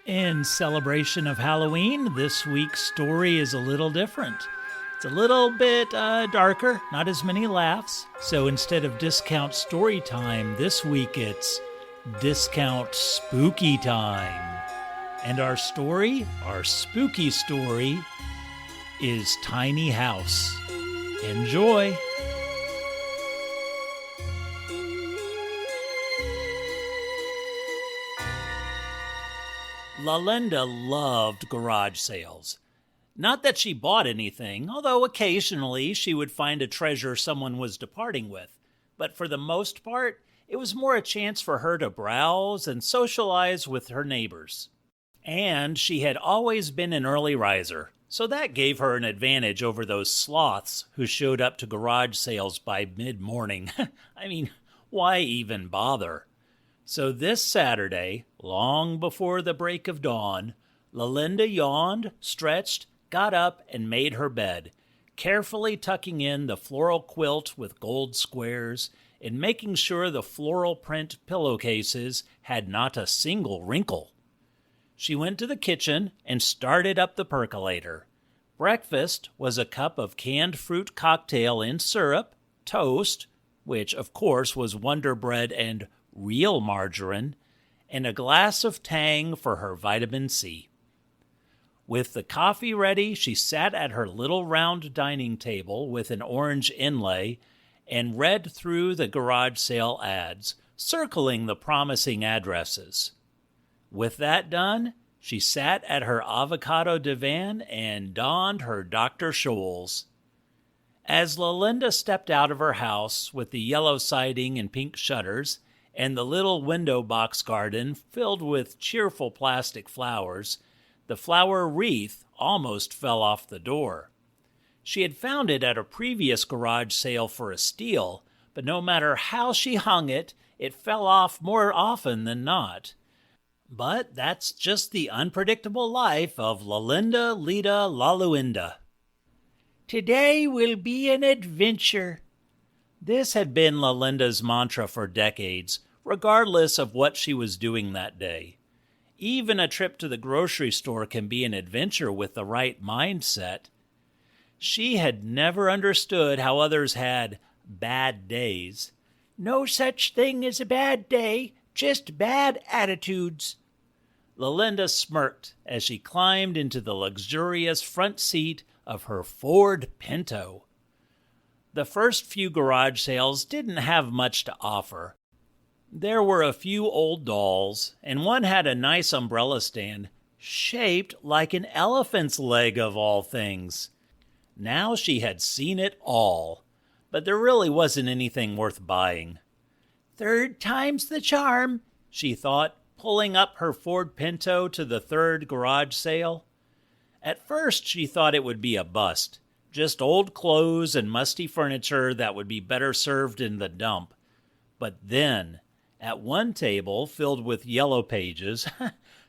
In celebration of Halloween, this week's story is a little different. It's a little bit darker, not as many laughs. So instead of discount story time, this week it's discount spooky time. And our spooky story, is Tiny House. Enjoy! Lalinda loved garage sales. Not that she bought anything, although occasionally she would find a treasure someone was departing with. But for the most part, it was more a chance for her to browse and socialize with her neighbors. And she had always been an early riser, so that gave her an advantage over those sloths who showed up to garage sales by mid-morning. I mean, why even bother? So this Saturday, long before the break of dawn, Lalinda yawned, stretched, got up, and made her bed, carefully tucking in the floral quilt with gold squares and making sure the floral print pillowcases had not a single wrinkle. She went to the kitchen and started up the percolator. Breakfast was a cup of canned fruit cocktail in syrup, toast, which of course was Wonder Bread and real margarine, and a glass of Tang for her vitamin C. With the coffee ready, she sat at her little round dining table with an orange inlay and read through the garage sale ads, circling the promising addresses. With that done, she sat at her avocado divan and donned her Dr. Scholl's. As Lalinda stepped out of her house with the yellow siding and pink shutters, and the little window box garden filled with cheerful plastic flowers, the flower wreath almost fell off the door. She had found it at a previous garage sale for a steal, but no matter how she hung it, it fell off more often than not. But that's just the unpredictable life of Lalinda Lita Laluinda. Today will be an adventure. This had been Lalinda's mantra for decades, regardless of what she was doing that day. Even a trip to the grocery store can be an adventure with the right mindset. She had never understood how others had bad days. No such thing as a bad day, just bad attitudes. Lalinda smirked as she climbed into the luxurious front seat of her Ford Pinto. The first few garage sales didn't have much to offer. There were a few old dolls, and one had a nice umbrella stand, shaped like an elephant's leg of all things. Now she had seen it all, but there really wasn't anything worth buying. Third time's the charm, she thought, pulling up her Ford Pinto to the third garage sale. At first she thought it would be a bust. Just old clothes and musty furniture that would be better served in the dump. But then, at one table filled with yellow pages,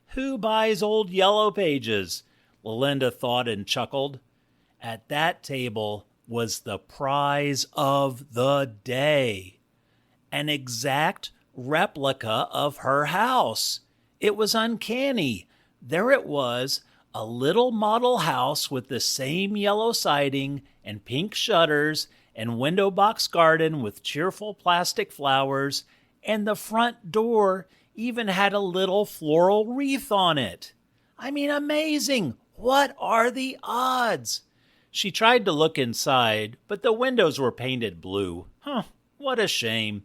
who buys old yellow pages? Lalinda thought and chuckled. At that table was the prize of the day. An exact replica of her house. It was uncanny. There it was, a little model house with the same yellow siding and pink shutters and window box garden with cheerful plastic flowers, and the front door even had a little floral wreath on it. I mean, amazing! What are the odds? She tried to look inside, but the windows were painted blue. What a shame.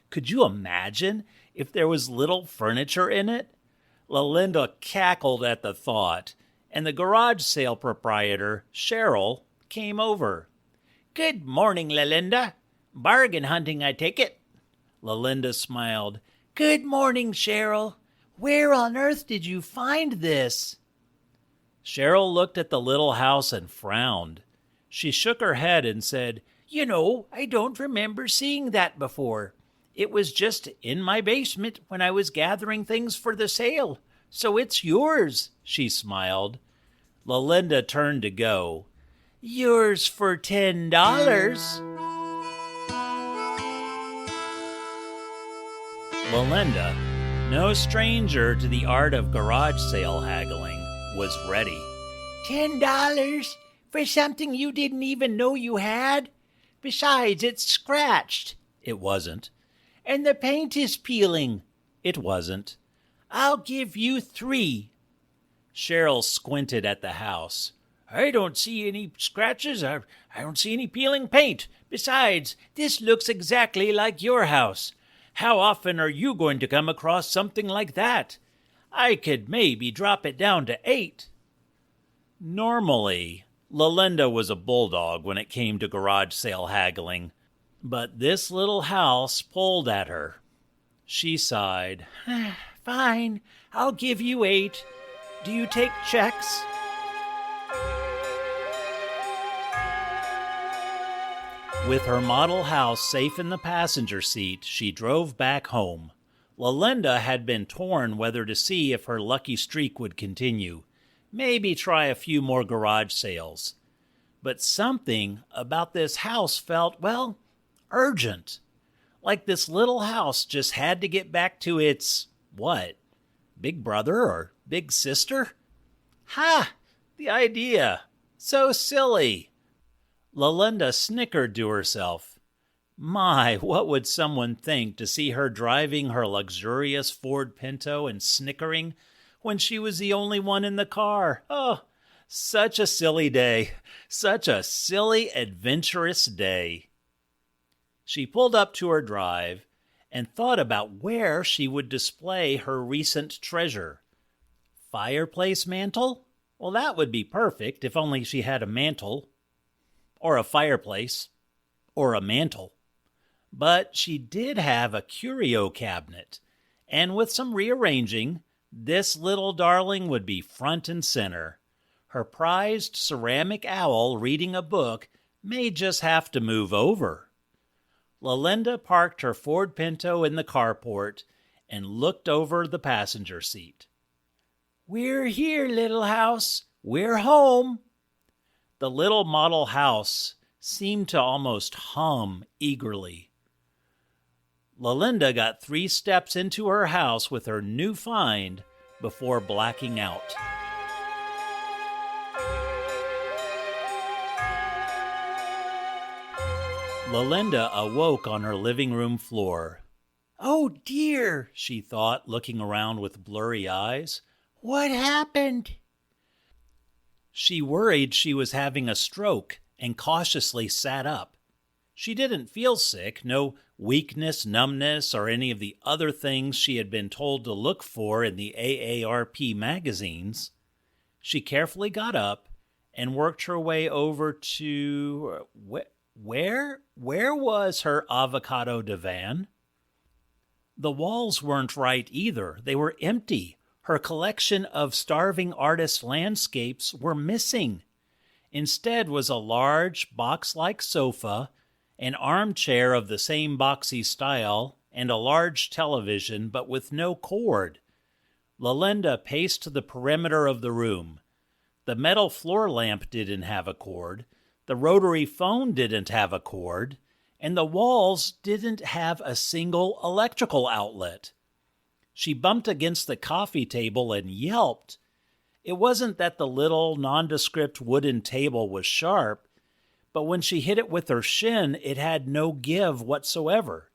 Could you imagine if there was little furniture in it? Lalinda cackled at the thought, and the garage sale proprietor, Cheryl, came over. Good morning, Lalinda. Bargain hunting, I take it. Lalinda smiled. Good morning, Cheryl. Where on earth did you find this? Cheryl looked at the little house and frowned. She shook her head and said, I don't remember seeing that before. It was just in my basement when I was gathering things for the sale. So it's yours, she smiled. Lalinda turned to go. Yours for $10. Lalinda, No stranger to the art of garage sale haggling, was ready. $10 for something you didn't even know you had? Besides, it's scratched. It wasn't. And the paint is peeling. It wasn't. I'll give you $3. Cheryl squinted at the house. I don't see any scratches. I don't see any peeling paint. Besides, this looks exactly like your house. How often are you going to come across something like that? I could maybe drop it down to 8. Normally, Lalinda was a bulldog when it came to garage sale haggling, but this little house pulled at her. She sighed. Fine, I'll give you 8. Do you take checks? With her model house safe in the passenger seat, she drove back home. Lalinda had been torn whether to see if her lucky streak would continue, maybe try a few more garage sales. But something about this house felt, well, urgent. Like this little house just had to get back to its, what, big brother or big sister? Ha! The idea. So silly. Lalinda snickered to herself. My, what would someone think to see her driving her luxurious Ford Pinto and snickering when she was the only one in the car? Oh, such a silly day. Such a silly, adventurous day. She pulled up to her drive and thought about where she would display her recent treasure. Fireplace mantle? Well, that would be perfect if only she had a mantle. Or a fireplace, or a mantle. But she did have a curio cabinet, and with some rearranging, this little darling would be front and center. Her prized ceramic owl reading a book may just have to move over. Lalinda parked her Ford Pinto in the carport and looked over the passenger seat. We're here, little house. We're home. The little model house seemed to almost hum eagerly. Lalinda got 3 steps into her house with her new find before blacking out. Lalinda awoke on her living room floor. Oh dear, she thought, looking around with blurry eyes. What happened? She worried she was having a stroke and cautiously sat up. She didn't feel sick, no weakness, numbness, or any of the other things she had been told to look for in the AARP magazines. She carefully got up and worked her way over to... Where was her avocado divan? The walls weren't right either. They were empty. Her collection of starving artist landscapes were missing. Instead was a large, box-like sofa, an armchair of the same boxy style, and a large television, but with no cord. Lalinda paced the perimeter of the room. The metal floor lamp didn't have a cord, the rotary phone didn't have a cord, and the walls didn't have a single electrical outlet. She bumped against the coffee table and yelped. It wasn't that the little, nondescript wooden table was sharp, but when she hit it with her shin, it had no give whatsoever.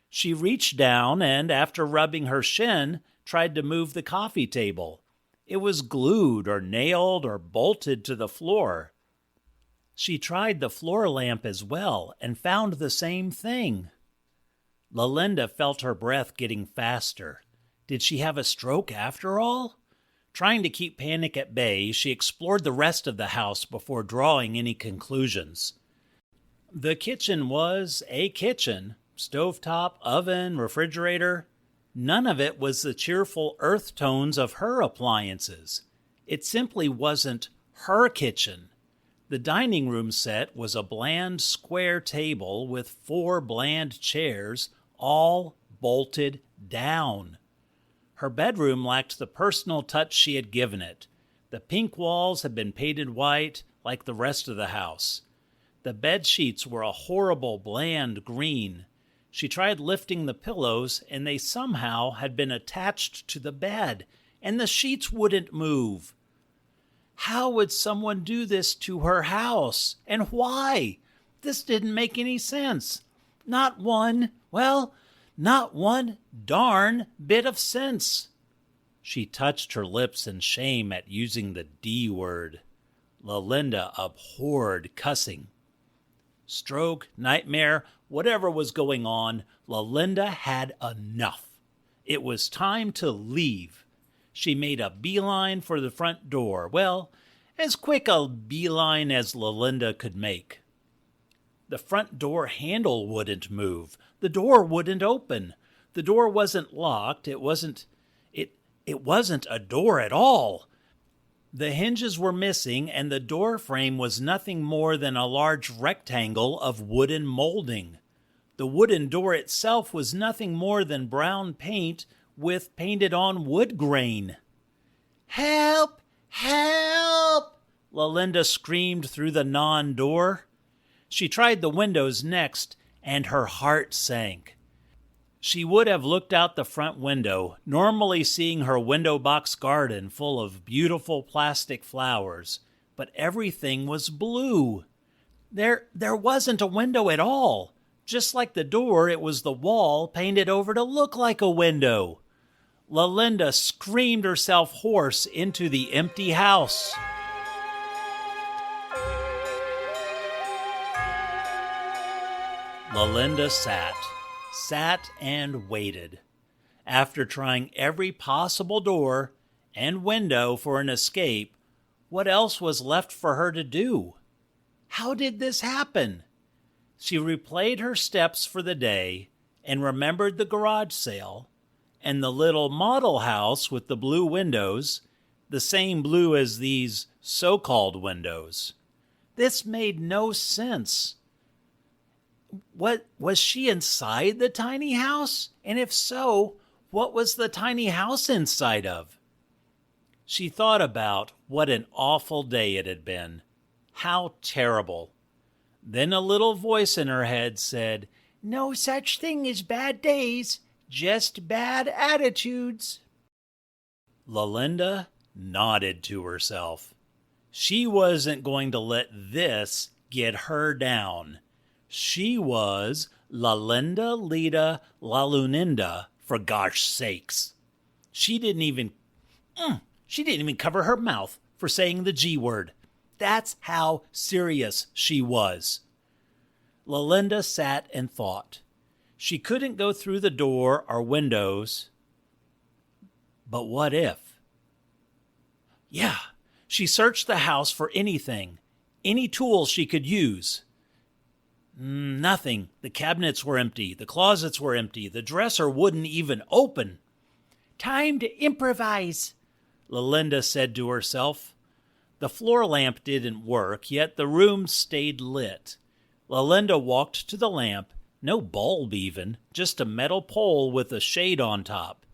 She reached down and, after rubbing her shin, tried to move the coffee table. It was glued or nailed or bolted to the floor. She tried the floor lamp as well and found the same thing. Lalinda felt her breath getting faster. Did she have a stroke after all? Trying to keep panic at bay, she explored the rest of the house before drawing any conclusions. The kitchen was a kitchen. Stovetop, oven, refrigerator. None of it was the cheerful earth tones of her appliances. It simply wasn't her kitchen. The dining room set was a bland square table with 4 bland chairs, all bolted down. Her bedroom lacked the personal touch she had given it. The pink walls had been painted white like the rest of the house. The bed sheets were a horrible bland green. She tried lifting the pillows, and they somehow had been attached to the bed, and the sheets wouldn't move. How would someone do this to her house? And why? This didn't make any sense. Not one darn bit of sense. She touched her lips in shame at using the D word. Lalinda abhorred cussing. Stroke, nightmare, whatever was going on, Lalinda had enough. It was time to leave. She made a beeline for the front door. Well, as quick a beeline as Lalinda could make. The front door handle wouldn't move. The door wouldn't open. The door wasn't locked. It wasn't a door at all. The hinges were missing, and the door frame was nothing more than a large rectangle of wooden molding. The wooden door itself was nothing more than brown paint with painted-on wood grain. "Help! Help!" Lalinda screamed through the non-door. She tried the windows next, and her heart sank. She would have looked out the front window, normally seeing her window box garden full of beautiful plastic flowers, but everything was blue. There wasn't a window at all. Just like the door, it was the wall painted over to look like a window. Lalinda screamed herself hoarse into the empty house. Lalinda sat and waited. After trying every possible door and window for an escape, what else was left for her to do? How did this happen? She replayed her steps for the day and remembered the garage sale and the little model house with the blue windows, the same blue as these so-called windows. This made no sense. What was she inside the tiny house? And if so, what was the tiny house inside of? She thought about what an awful day it had been. How terrible. Then a little voice in her head said, "No such thing as bad days, just bad attitudes." Lalinda nodded to herself. She wasn't going to let this get her down. She was Lalinda Lita Laluninda, for gosh sakes. She didn't even cover her mouth for saying the G word. That's how serious she was. Lalinda sat and thought. She couldn't go through the door or windows. But what if? Yeah, she searched the house for anything, any tool she could use. Nothing. The cabinets were empty. The closets were empty. The dresser wouldn't even open. "Time to improvise," Lalinda said to herself. The floor lamp didn't work, yet the room stayed lit. Lalinda walked to the lamp, no bulb even, just a metal pole with a shade on top.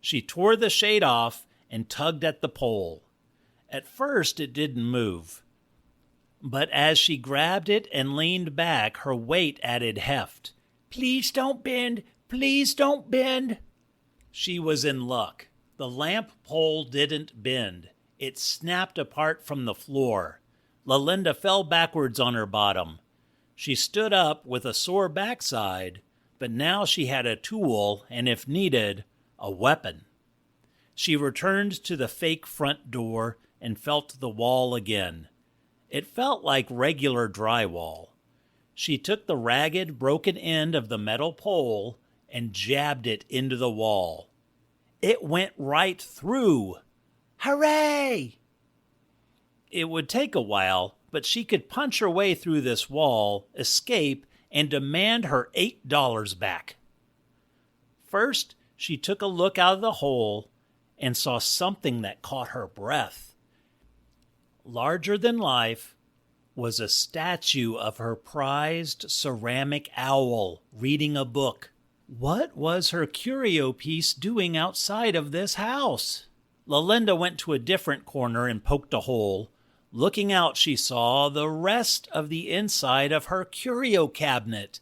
She tore the shade off and tugged at the pole. At first it didn't move. But as she grabbed it and leaned back, her weight added heft. "Please don't bend. Please don't bend." She was in luck. The lamp pole didn't bend. It snapped apart from the floor. Lalinda fell backwards on her bottom. She stood up with a sore backside, but now she had a tool and, if needed, a weapon. She returned to the fake front door and felt the wall again. It felt like regular drywall. She took the ragged, broken end of the metal pole and jabbed it into the wall. It went right through. Hooray! It would take a while, but she could punch her way through this wall, escape, and demand her $8 back. First, she took a look out of the hole and saw something that caught her breath. Larger than life was a statue of her prized ceramic owl reading a book. What was her curio piece doing outside of this house? Lalinda went to a different corner and poked a hole. Looking out, she saw the rest of the inside of her curio cabinet.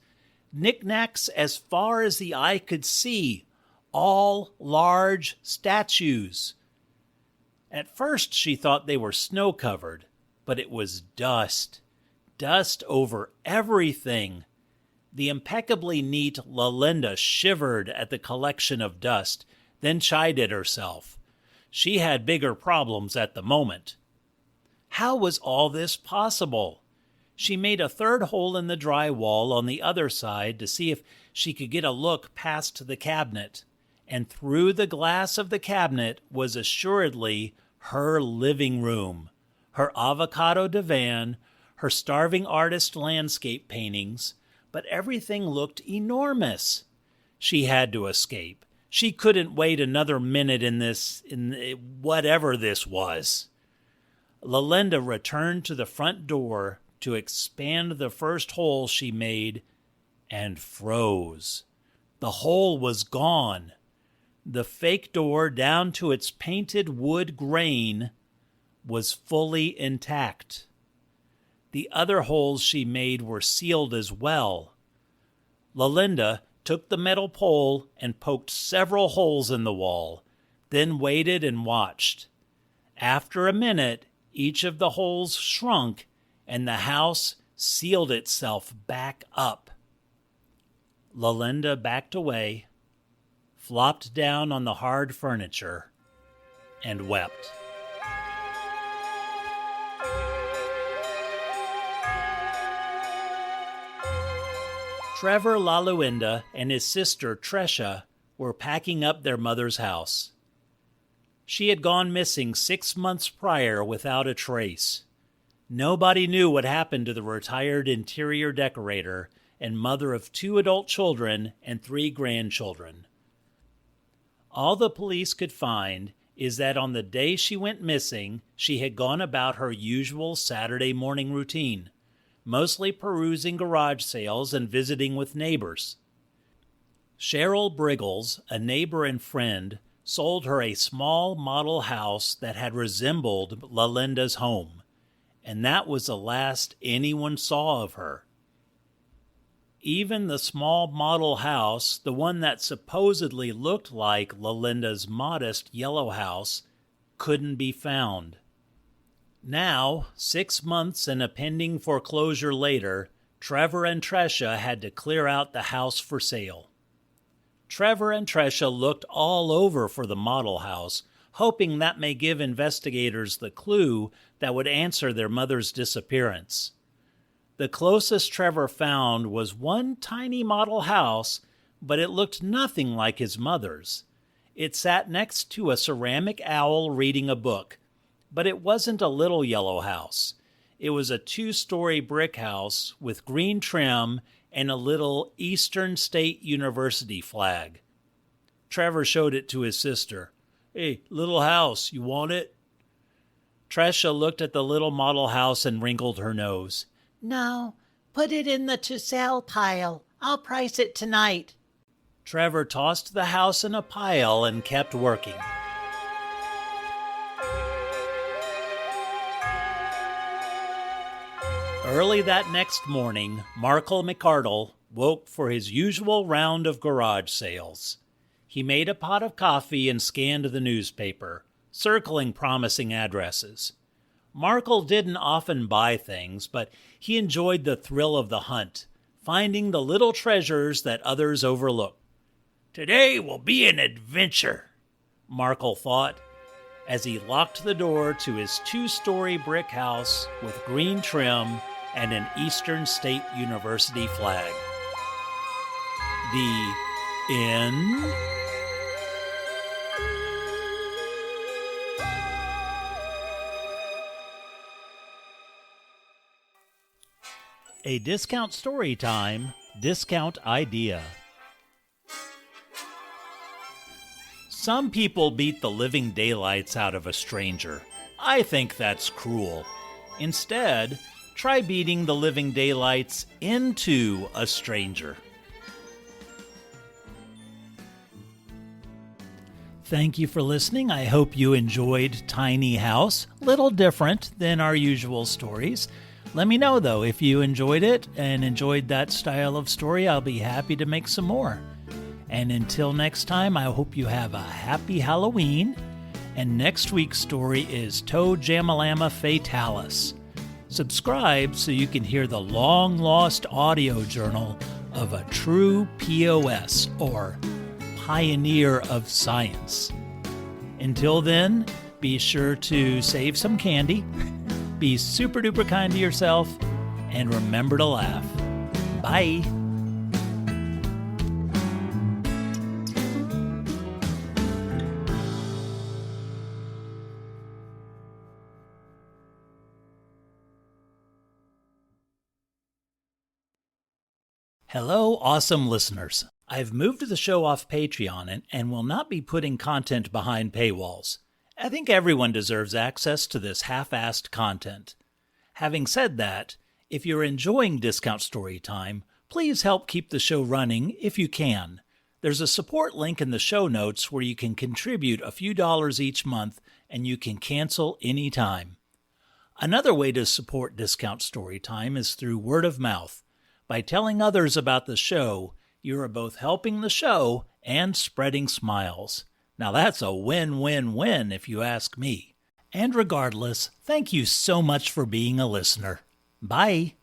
knickknacks as far as the eye could see, all large statues. At first she thought they were snow-covered, but it was dust. Dust over everything. The impeccably neat Lalinda shivered at the collection of dust, then chided herself. She had bigger problems at the moment. How was all this possible? She made a third hole in the drywall on the other side to see if she could get a look past the cabinet, and through the glass of the cabinet was assuredly her living room, her avocado divan, her starving artist landscape paintings, but everything looked enormous. She had to escape. She couldn't wait another minute in whatever this was. Lalinda returned to the front door to expand the first hole she made and froze. The hole was gone. The fake door, down to its painted wood grain, was fully intact. The other holes she made were sealed as well. Lalinda took the metal pole and poked several holes in the wall, then waited and watched. After a minute, each of the holes shrunk and the house sealed itself back up. Lalinda backed away, flopped down on the hard furniture, and wept. Trevor Laluinda and his sister Tresha were packing up their mother's house. She had gone missing 6 months prior without a trace. Nobody knew what happened to the retired interior decorator and mother of 2 adult children and 3 grandchildren. All the police could find is that on the day she went missing, she had gone about her usual Saturday morning routine, mostly perusing garage sales and visiting with neighbors. Cheryl Briggles, a neighbor and friend, sold her a small model house that had resembled Lalinda's home, and that was the last anyone saw of her. Even the small model house, the one that supposedly looked like Lalinda's modest yellow house, couldn't be found. Now, 6 months and a pending foreclosure later, Trevor and Tresha had to clear out the house for sale. Trevor and Tresha looked all over for the model house, hoping that may give investigators the clue that would answer their mother's disappearance. The closest Trevor found was one tiny model house, but it looked nothing like his mother's. It sat next to a ceramic owl reading a book, but it wasn't a little yellow house. It was a 2-story brick house with green trim and a little Eastern State University flag. Trevor showed it to his sister. "Hey, little house, you want it?" Tresha looked at the little model house and wrinkled her nose. "No, put it in the to sell pile. I'll price it tonight." Trevor tossed the house in a pile and kept working. Early that next morning, Markle McArdle woke for his usual round of garage sales. He made a pot of coffee and scanned the newspaper, circling promising addresses. Markle didn't often buy things, but he enjoyed the thrill of the hunt, finding the little treasures that others overlooked. "Today will be an adventure," Markle thought, as he locked the door to his 2-story brick house with green trim and an Eastern State University flag. The end. A discount story time, discount idea. Some people beat the living daylights out of a stranger. I think that's cruel. Instead, try beating the living daylights into a stranger. Thank you for listening. I hope you enjoyed Tiny House. Little different than our usual stories. Let me know, though, if you enjoyed it and enjoyed that style of story. I'll be happy to make some more. And until next time, I hope you have a happy Halloween. And next week's story is Toe Jamalama Fatalis. Subscribe so you can hear the long-lost audio journal of a true POS, or pioneer of science. Until then, be sure to save some candy, be super duper kind to yourself, and remember to laugh. Bye. Hello, awesome listeners. I've moved the show off Patreon and will not be putting content behind paywalls. I think everyone deserves access to this half-assed content. Having said that, if you're enjoying Discount Storytime, please help keep the show running if you can. There's a support link in the show notes where you can contribute a few dollars each month and you can cancel anytime. Another way to support Discount Storytime is through word of mouth. By telling others about the show, you are both helping the show and spreading smiles. Now that's a win-win-win if you ask me. And regardless, thank you so much for being a listener. Bye.